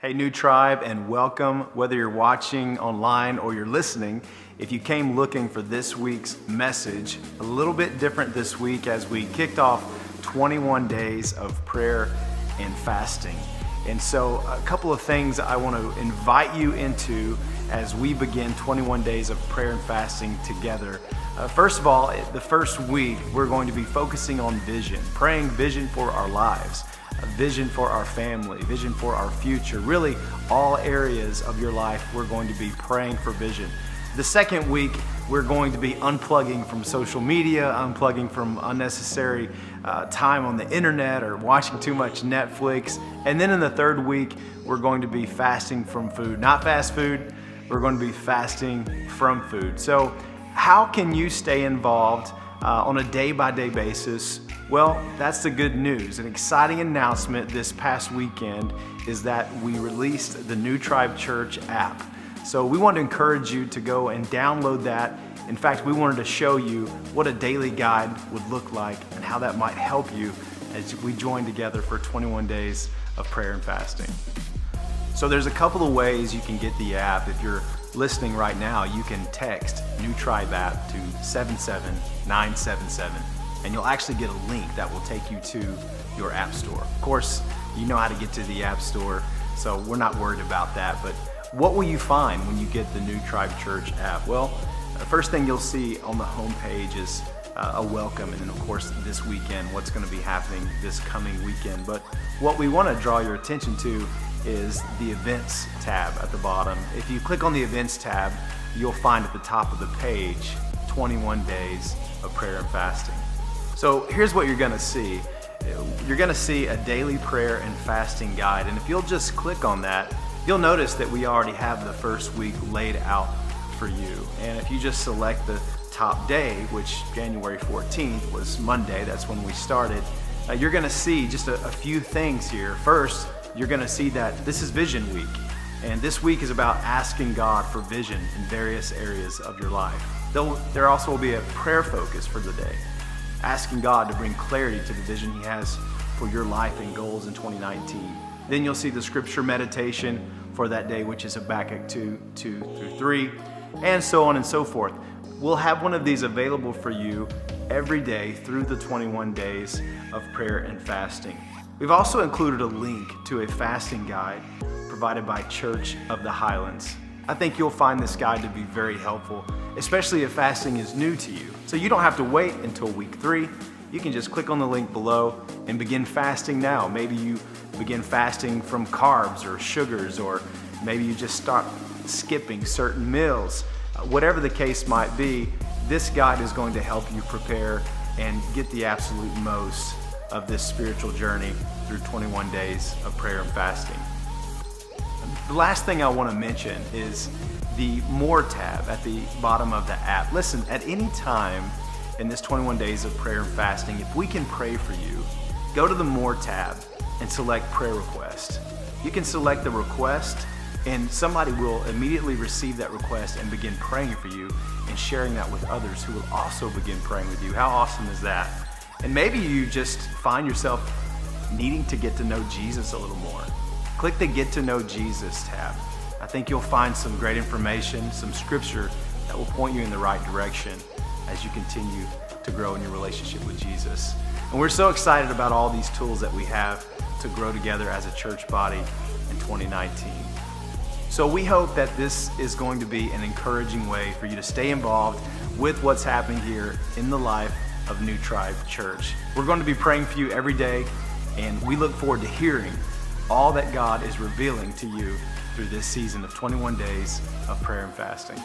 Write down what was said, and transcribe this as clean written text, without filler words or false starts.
Hey, New Tribe, and welcome. Whether you're watching online or you're listening, if you came looking for this week's message, a little bit different this week as we kicked off 21 days of prayer and fasting. And so a couple of things I want to invite you into as we begin 21 days of prayer and fasting together. First of all, the first week, we're going to be focusing on vision, praying vision for our lives, a vision for our family, vision for our future. Really, all areas of your life, we're going to be praying for vision. The second week, we're going to be unplugging from social media, unplugging from unnecessary time on the internet or watching too much Netflix. And then in the third week, we're going to be fasting from food, not fast food. We're going to be fasting from food. So how can you stay involved on a day-by-day basis? Well, that's the good news. An exciting announcement this past weekend is that we released the New Tribe Church app. So we want to encourage you to go and download that. In fact, we wanted to show you what a daily guide would look like and how that might help you as we join together for 21 days of prayer and fasting. So there's a couple of ways you can get the app. If you're listening right now, you can text New Tribe app to 77977, and you'll actually get a link that will take you to your app store. Of course, you know how to get to the app store, so we're not worried about that. But what will you find when you get the New Tribe Church app? Well, the first thing you'll see on the home page is a welcome, and then of course this weekend, what's going to be happening this coming weekend. But what we want to draw your attention to is the events tab at the bottom. If you click on the events tab, you'll find at the top of the page 21 days of prayer and fasting. So here's what you're going to see. You're going to see a daily prayer and fasting guide, and if you'll just click on that, you'll notice that we already have the first week laid out for you. And if you just select the top day, which January 14th was Monday, that's when we started, you're going to see just a few things here. First, you're going to see that this is Vision Week, and this week is about asking God for vision in various areas of your life. There also will be a prayer focus for the day, asking God to bring clarity to the vision He has for your life and goals in 2019. Then you'll see the scripture meditation for that day, which is Habakkuk 2:2-3, and so on and so forth. We'll have one of these available for you every day through the 21 days of prayer and fasting. We've also included a link to a fasting guide provided by Church of the Highlands. I think you'll find this guide to be very helpful, especially if fasting is new to you. So you don't have to wait until week 3. You can just click on the link below and begin fasting now. Maybe you begin fasting from carbs or sugars, or maybe you just start skipping certain meals. Whatever the case might be, this guide is going to help you prepare and get the absolute most of this spiritual journey through 21 days of prayer and fasting. The last thing I want to mention is the More tab at the bottom of the app. Listen, at any time in this 21 days of prayer and fasting, if we can pray for you, go to the More tab and select prayer request. You can select the request, and somebody will immediately receive that request and begin praying for you and sharing that with others who will also begin praying with you. How awesome is that? And maybe you just find yourself needing to get to know Jesus a little more. Click the Get to Know Jesus tab. I think you'll find some great information, some scripture that will point you in the right direction as you continue to grow in your relationship with Jesus. And we're so excited about all these tools that we have to grow together as a church body in 2019. So we hope that this is going to be an encouraging way for you to stay involved with what's happening here in the life of New Tribe Church. We're going to be praying for you every day, and we look forward to hearing all that God is revealing to you through this season of 21 days of prayer and fasting.